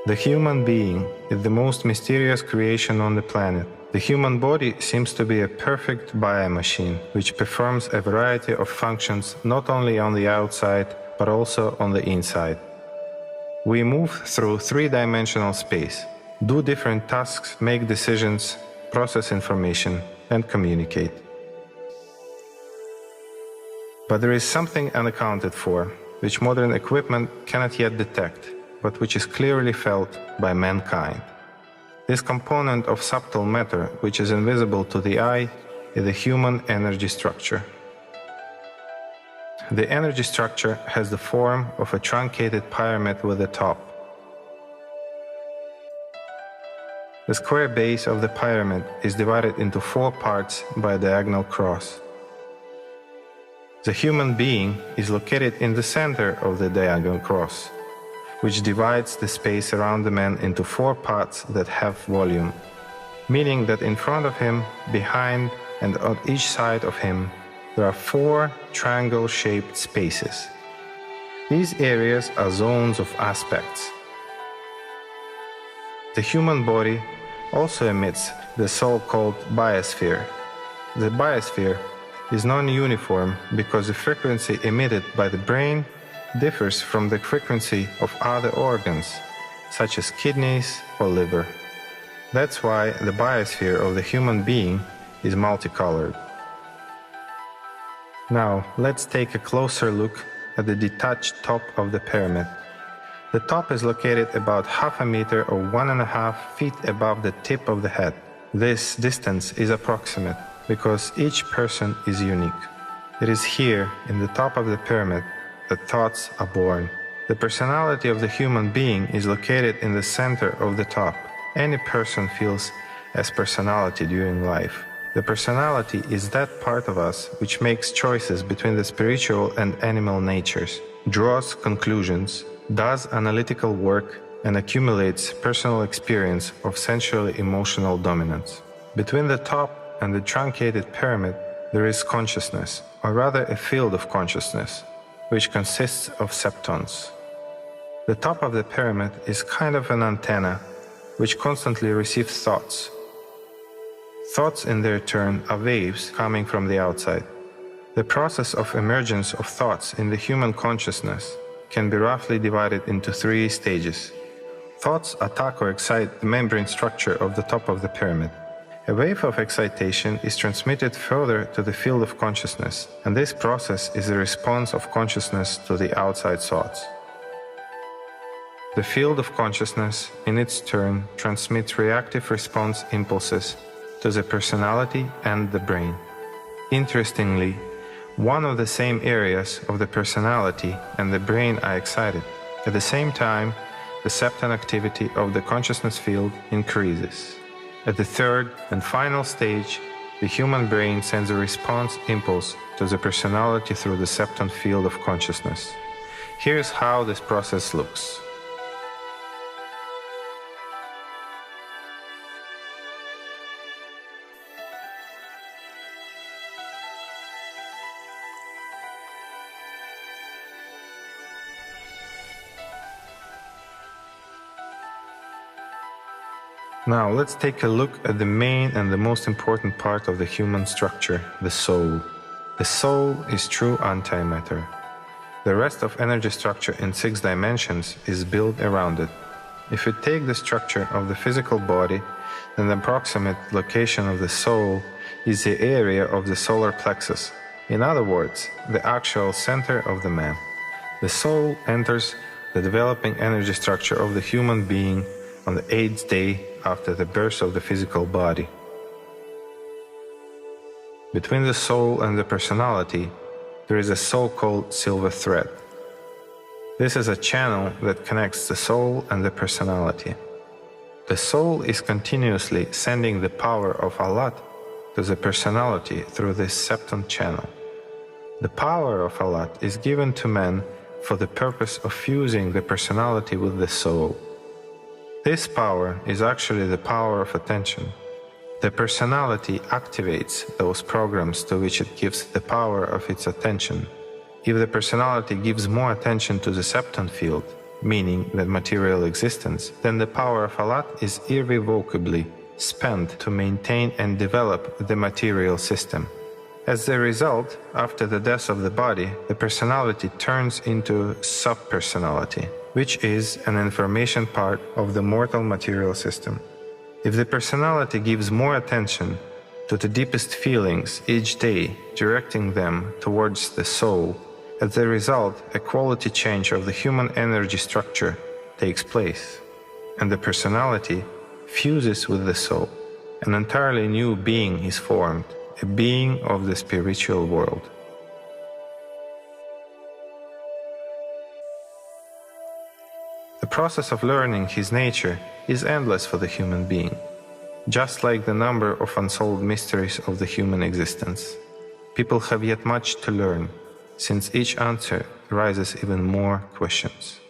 The human being is the most mysterious creation on the planet. The human body seems to be a perfect biomachine, which performs a variety of functions not only on the outside, but also on the inside. We move through three-dimensional space, do different tasks, make decisions, process information, and communicate. But there is something unaccounted for, which modern equipment cannot yet detect, but which is clearly felt by mankind. This component of subtle matter, which is invisible to the eye, is the human energy structure. The energy structure has the form of a truncated pyramid with a top. The square base of the pyramid is divided into 4 parts by a diagonal cross. The human being is located in the center of the diagonal cross, which divides the space around the man into 4 parts that have volume, meaning that in front of him, behind, and on each side of him, there are 4 triangle-shaped spaces. These areas are zones of aspects. The human body also emits the so-called biosphere. The biosphere is non-uniform because the frequency emitted by the brain differs from the frequency of other organs, such as kidneys or liver. That's why the biosphere of the human being is multicolored. Now, let's take a closer look at the detached top of the pyramid. The top is located about half a meter or 1.5 feet above the tip of the head. This distance is approximate because each person is unique. It is here, in the top of the pyramid, that thoughts are born. The personality of the human being is located in the center of the top. Any person feels as personality during life. The personality is that part of us which makes choices between the spiritual and animal natures, draws conclusions, does analytical work, and accumulates personal experience of sensually emotional dominance. Between the top and the truncated pyramid, there is consciousness, or rather a field of consciousness, which consists of septons. The top of the pyramid is kind of an antenna, which constantly receives thoughts. Thoughts, in their turn, are waves coming from the outside. The process of emergence of thoughts in the human consciousness can be roughly divided into 3 stages. Thoughts attack or excite the membrane structure of the top of the pyramid. A wave of excitation is transmitted further to the field of consciousness, and this process is a response of consciousness to the outside thoughts. The field of consciousness, in its turn, transmits reactive response impulses to the personality and the brain. Interestingly, one of the same areas of the personality and the brain are excited. At the same time, the septon activity of the consciousness field increases. At the third and final stage, the human brain sends a response impulse to the personality through the septon field of consciousness. Here's how this process looks. Now let's take a look at the main and the most important part of the human structure, the soul. The soul is true antimatter. The rest of energy structure in 6 dimensions is built around it. If we take the structure of the physical body, then the approximate location of the soul is the area of the solar plexus. In other words, the actual center of the man. The soul enters the developing energy structure of the human being on the 8th day after the birth of the physical body. Between the soul and the personality, there is a so-called silver thread. This is a channel that connects the soul and the personality. The soul is continuously sending the power of Allah to the personality through this septon channel. The power of Allah is given to man for the purpose of fusing the personality with the soul. This power is actually the power of attention. The personality activates those programs to which it gives the power of its attention. If the personality gives more attention to the septon field, meaning that material existence, then the power of Allah is irrevocably spent to maintain and develop the material system. As a result, after the death of the body, the personality turns into subpersonality, which is an information part of the mortal material system. If the personality gives more attention to the deepest feelings each day, directing them towards the soul, as a result, a quality change of the human energy structure takes place, and the personality fuses with the soul. An entirely new being is formed, a being of the spiritual world. The process of learning his nature is endless for the human being, just like the number of unsolved mysteries of the human existence. People have yet much to learn, since each answer raises even more questions.